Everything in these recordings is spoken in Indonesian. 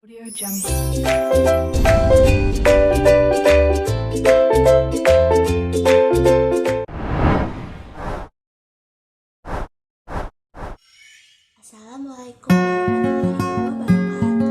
Audio Jungle. Assalamualaikum warahmatullahi wabarakatuh.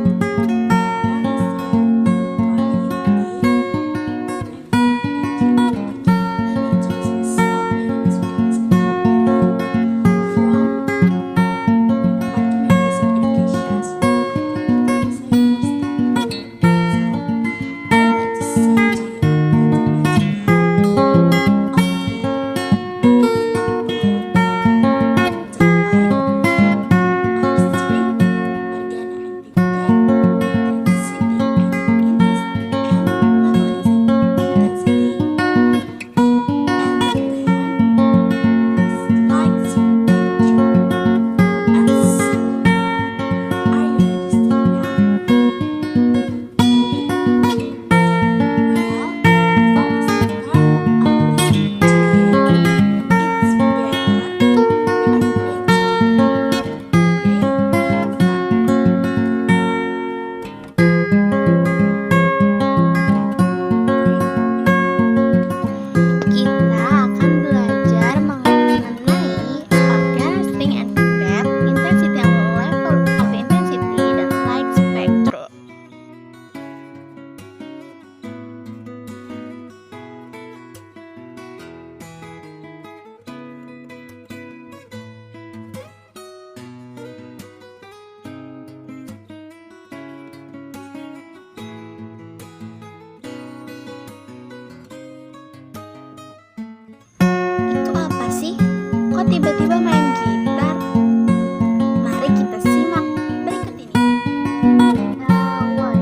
Itu apa sih? Kok tiba-tiba main gitar? Mari kita simak berikut ini. Gawai.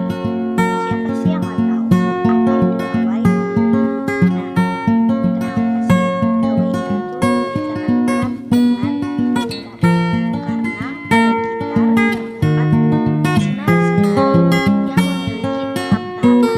Siapa sih yang nggak tahu apa itu gawai? Nah, kenapa sih gawai itu dikarenakan dengan gitar? Karena pada gitar terdapat senar-senar yang memiliki tahap-tahapan.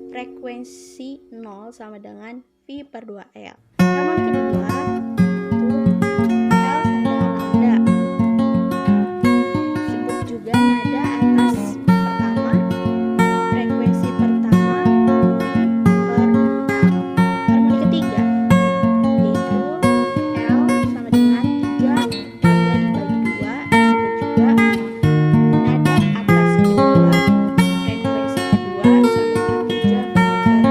Frekuensi 0 sama dengan V per 2L. Harmoni kedua itu L sama dengan lambda. Sebut juga nada atas pertama, frekuensi pertama V per L. Harmoni ketiga yaitu L sama dengan 3 lambda dibagi 2. Sebut juga nada atas kedua, frekuensi kedua sama dengan 3 per 2L.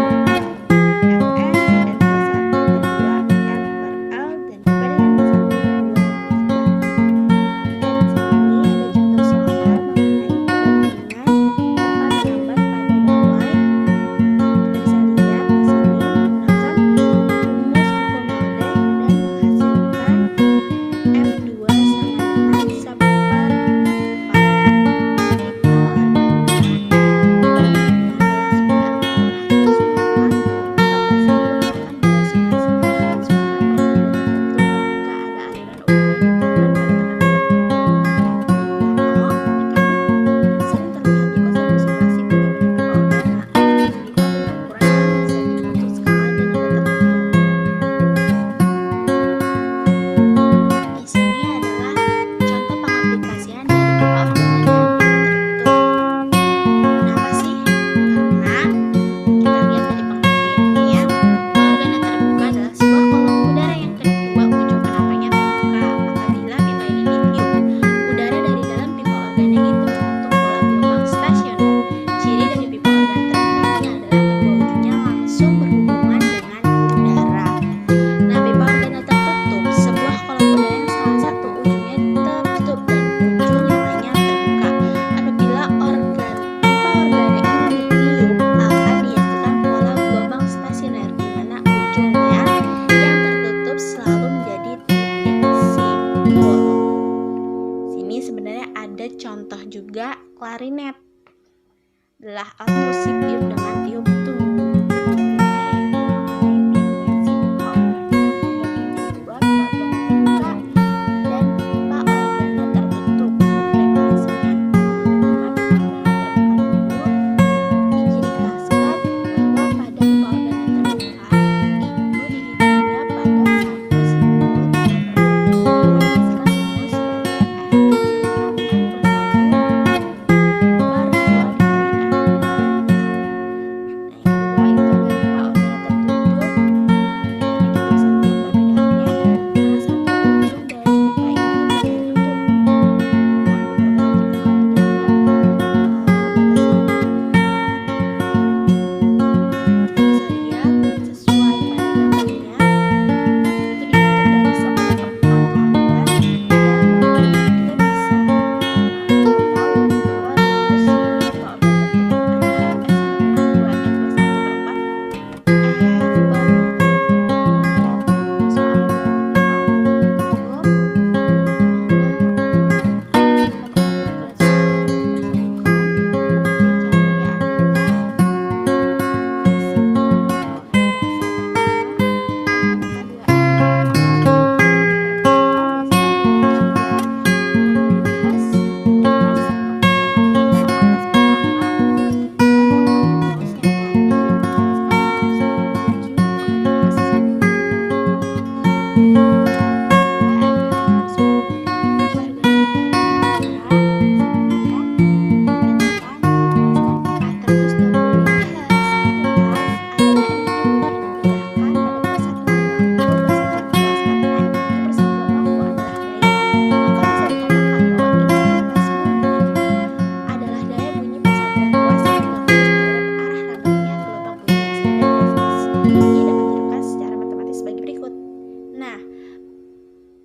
adalah autosipir dengan tiup tung.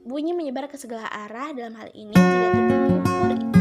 Bunyi menyebar ke segala arah dalam hal ini jika kita mengukur